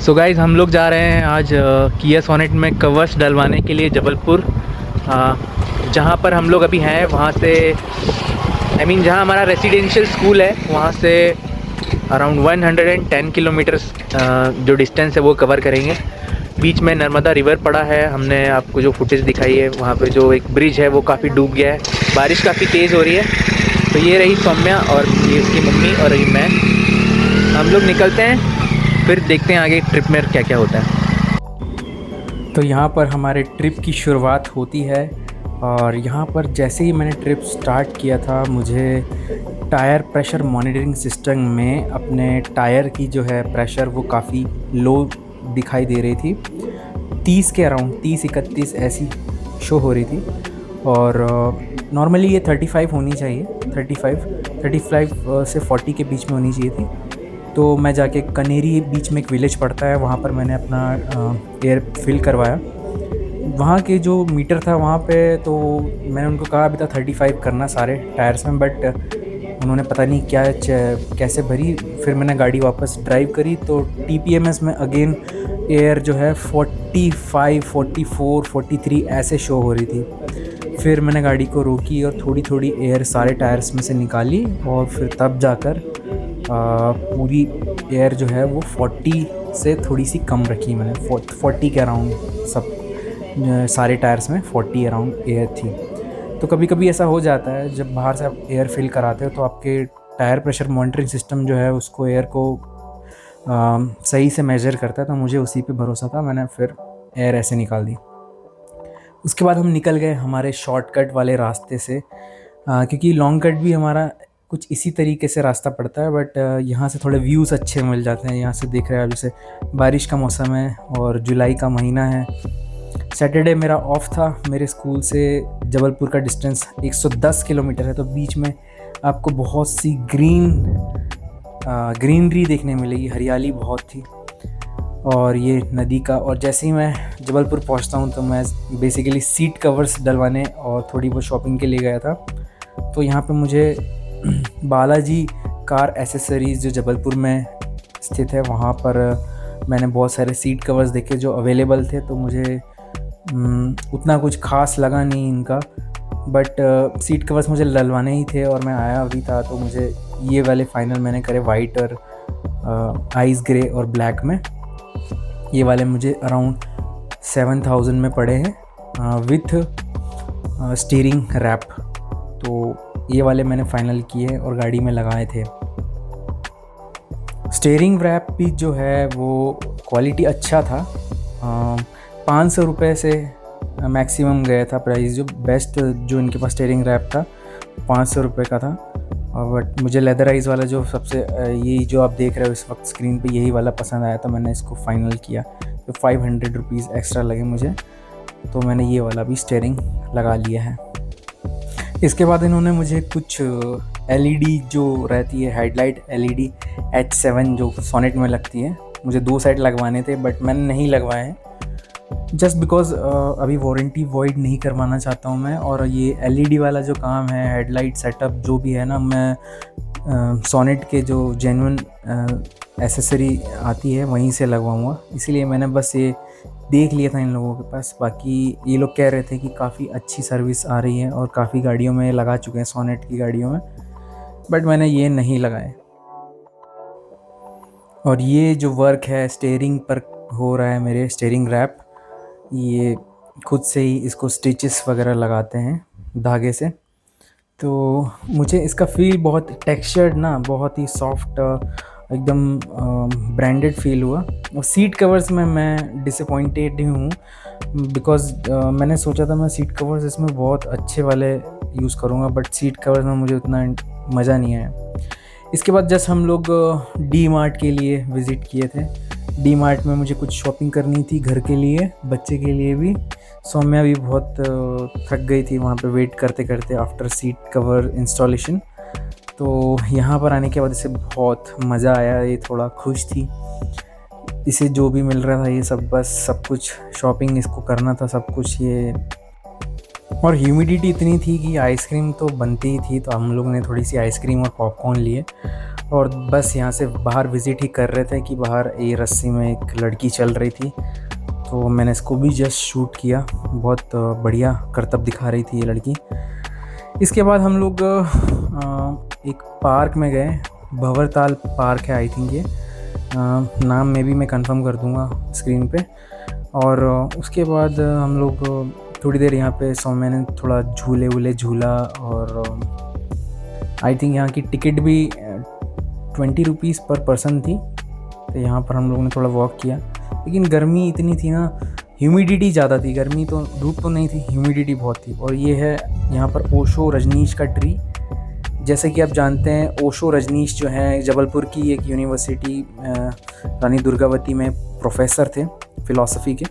So guys हम लोग जा रहे हैं आज किया सोनेट में कवर्स डलवाने के लिए जबलपुर। जहाँ पर हम लोग अभी हैं वहाँ से जहाँ हमारा रेसिडेंशियल स्कूल है वहाँ से अराउंड 110 किलोमीटर्स जो डिस्टेंस है वो कवर करेंगे। बीच में नर्मदा रिवर पड़ा है। हमने आपको जो फुटेज दिखाई है वहाँ पे जो एक ब्रिज है वो काफ़ी डूब गया है। बारिश काफ़ी तेज़ हो रही है। तो ये रही सौम्या और ये उसकी मम्मी और ये मैं। हम लोग निकलते हैं, फिर देखते हैं आगे ट्रिप में क्या क्या होता है। तो यहाँ पर हमारे ट्रिप की शुरुआत होती है और यहाँ पर जैसे ही मैंने ट्रिप स्टार्ट किया था मुझे टायर प्रेशर मॉनिटरिंग सिस्टम में अपने टायर की जो है प्रेशर वो काफ़ी लो दिखाई दे रही थी। 30 के अराउंड 30-31 ऐसी शो हो रही थी और नॉर्मली ये 35 होनी चाहिए। 35 से 40 के बीच में होनी चाहिए थी। तो मैं जाके कनेरी बीच में एक विलेज पड़ता है, वहाँ पर मैंने अपना एयर फिल करवाया। वहाँ के जो मीटर था वहाँ पे तो मैंने उनको कहा अभी तक 35 करना सारे टायर्स में, बट उन्होंने पता नहीं क्या कैसे भरी। फिर मैंने गाड़ी वापस ड्राइव करी तो TPMS में अगेन एयर जो है 45, 44, 43 ऐसे शो हो रही थी। फिर मैंने गाड़ी को रोकी और थोड़ी थोड़ी एयर सारे टायर्स में से निकाली और फिर तब जाकर पूरी एयर जो है वो 40 से थोड़ी सी कम रखी मैंने। 40 के अराउंड सब सारे टायर्स में 40 अराउंड एयर थी। तो कभी कभी ऐसा हो जाता है जब बाहर से आप एयर फिल कराते हो तो आपके टायर प्रेशर मॉनिटरिंग सिस्टम जो है उसको एयर को सही से मेजर करता है। तो मुझे उसी पे भरोसा था, मैंने फिर एयर ऐसे निकाल दी। उसके बाद हम निकल गए हमारे शॉर्टकट वाले रास्ते से, क्योंकि लॉन्ग कट भी हमारा कुछ इसी तरीके से रास्ता पड़ता है, बट यहाँ से थोड़े व्यूज़ अच्छे मिल जाते हैं। यहाँ से देख रहे हैं जैसे बारिश का मौसम है और जुलाई का महीना है। सैटरडे मेरा ऑफ था। मेरे स्कूल से जबलपुर का डिस्टेंस 110 किलोमीटर है। तो बीच में आपको बहुत सी ग्रीनरी देखने मिलेगी, हरियाली बहुत थी और ये नदी का। और जैसे ही मैं जबलपुर पहुंचता हूं तो मैं बेसिकली सीट कवर्स डलवाने और थोड़ी बहुत शॉपिंग के लिए गया था। तो यहाँ पे मुझे बालाजी कार एसेसरीज़ जो जबलपुर में स्थित है वहाँ पर मैंने बहुत सारे सीट कवर्स देखे जो अवेलेबल थे। तो मुझे उतना कुछ खास लगा नहीं इनका, बट सीट कवर्स मुझे डलवाने ही थे और मैं आया अभी था। तो मुझे ये वाले फाइनल मैंने करे वाइट और आइस ग्रे और ब्लैक में। ये वाले मुझे अराउंड 7000 में पड़े हैं विथ स्टीयरिंग रैप। तो ये वाले मैंने फ़ाइनल किए और गाड़ी में लगाए थे। स्टीयरिंग रैप भी जो है वो क्वालिटी अच्छा था। 500 रुपये से मैक्सिमम गया था प्राइस। जो बेस्ट जो इनके पास स्टीयरिंग रैप था 500 रुपये का था। बट मुझे लेदराइज वाला जो सबसे यही जो आप देख रहे हो इस वक्त स्क्रीन पे यही वाला पसंद आया, तो मैंने इसको फ़ाइनल किया। तो 500 रुपीज़ एक्स्ट्रा लगे मुझे, तो मैंने ये वाला भी स्टीयरिंग लगा लिया है। इसके बाद इन्होंने मुझे कुछ LED जो रहती है हेडलाइट LED H7 जो सोनेट में लगती है, मुझे 2 सेट लगवाने थे बट मैंने नहीं लगवाए हैं जस्ट बिकॉज़ अभी वारंटी वॉइड नहीं करवाना चाहता हूँ मैं। और ये LED वाला जो काम है हेडलाइट सेटअप जो भी है ना, मैं सोनेट के जो जेन्युइन एसेसरी आती है वहीं से लगवाऊँगा। इसीलिए मैंने बस ये देख लिया था इन लोगों के पास। बाकी ये लोग कह रहे थे कि काफ़ी अच्छी सर्विस आ रही है और काफ़ी गाड़ियों में लगा चुके हैं सोनेट की गाड़ियों में, बट मैंने ये नहीं लगाए। और ये जो वर्क है स्टीयरिंग पर हो रहा है मेरे स्टीयरिंग रैप, ये खुद से ही इसको स्टिचेस वगैरह लगाते हैं धागे से। तो मुझे इसका फील बहुत टेक्सचर्ड ना, बहुत ही सॉफ्ट एकदम ब्रांडेड फील हुआ। और सीट कवर्स में मैं डिसअपॉइंटेड ही हूँ बिकॉज़ मैंने सोचा था मैं सीट कवर्स इसमें बहुत अच्छे वाले यूज़ करूँगा, बट सीट कवर्स में मुझे उतना मज़ा नहीं आया। इसके बाद जस्ट हम लोग D-Mart के लिए विज़िट किए थे। D-Mart में मुझे कुछ शॉपिंग करनी थी घर के लिए, बच्चे के लिए भी। सौम्या भी बहुत थक गई थी वहाँ पे वेट करते करते आफ्टर सीट कवर इंस्टॉलेशन। तो यहाँ पर आने के बाद इसे बहुत मज़ा आया, ये थोड़ा खुश थी। इसे जो भी मिल रहा था ये सब बस सब कुछ शॉपिंग इसको करना था सब कुछ ये। और ह्यूमिडिटी इतनी थी कि आइसक्रीम तो बनती ही थी, तो हम लोग ने थोड़ी सी आइसक्रीम और पॉपकॉर्न लिए और बस यहाँ से बाहर विज़िट ही कर रहे थे कि बाहर ये रस्सी में एक लड़की चल रही थी, तो मैंने इसको भी जस्ट शूट किया। बहुत बढ़िया करतब दिखा रही थी ये लड़की। इसके बाद हम लोग एक पार्क में गए, भंवरताल पार्क है आई थिंक ये, नाम में भी मैं कंफर्म कर दूंगा स्क्रीन पे। और उसके बाद हम लोग थोड़ी देर यहाँ पे मैंने थोड़ा झूले वूले झूला, और आई थिंक यहाँ की टिकट भी 20 रुपीज़ पर पर्सन थी। तो यहाँ पर हम लोगों ने थोड़ा वॉक किया, लेकिन गर्मी इतनी थी ना, ह्यूमिडिटी ज़्यादा थी। गर्मी तो धूप तो नहीं थी, ह्यूमिडिटी बहुत थी। और ये है यहाँ पर ओशो रजनीश का ट्री। जैसे कि आप जानते हैं ओशो रजनीश जो है जबलपुर की एक यूनिवर्सिटी रानी दुर्गावती में प्रोफेसर थे फ़िलासफ़ी के,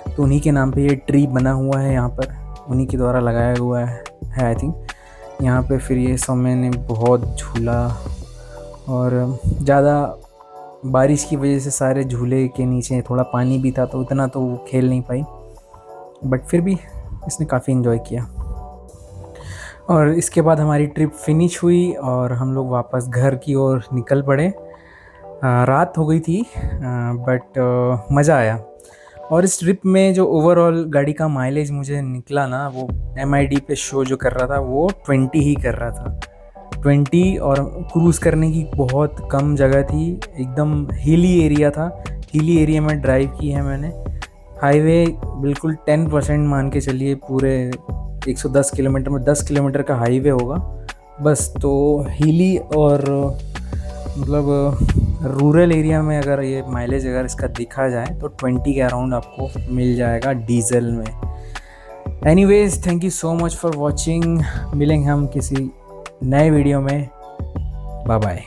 तो उन्हीं के नाम पे ये ट्री बना हुआ है यहाँ पर, उन्हीं के द्वारा लगाया हुआ है आई थिंक। यहाँ पे फिर ये सब मैंने बहुत झूला, और ज़्यादा बारिश की वजह से सारे झूले के नीचे थोड़ा पानी भी था, तो उतना तो वो खेल नहीं पाई, बट फिर भी इसने काफ़ी इन्जॉय किया। और इसके बाद हमारी ट्रिप फिनिश हुई और हम लोग वापस घर की ओर निकल पड़े। रात हो गई थी, बट मज़ा आया। और इस ट्रिप में जो ओवरऑल गाड़ी का माइलेज मुझे निकला ना, वो MID पे शो जो कर रहा था वो 20 ही कर रहा था, 20। और क्रूज़ करने की बहुत कम जगह थी, एकदम हिली एरिया था। हिली एरिया में ड्राइव की है मैंने। हाईवे बिल्कुल 10% मान के चलिए, पूरे 110 किलोमीटर में 10 किलोमीटर का हाईवे होगा बस। तो हिली और मतलब रूरल एरिया में अगर ये माइलेज अगर इसका देखा जाए तो 20 के अराउंड आपको मिल जाएगा डीजल में। Anyways, thank you so much for watching. मिलेंगे हम किसी नए वीडियो में। Bye bye.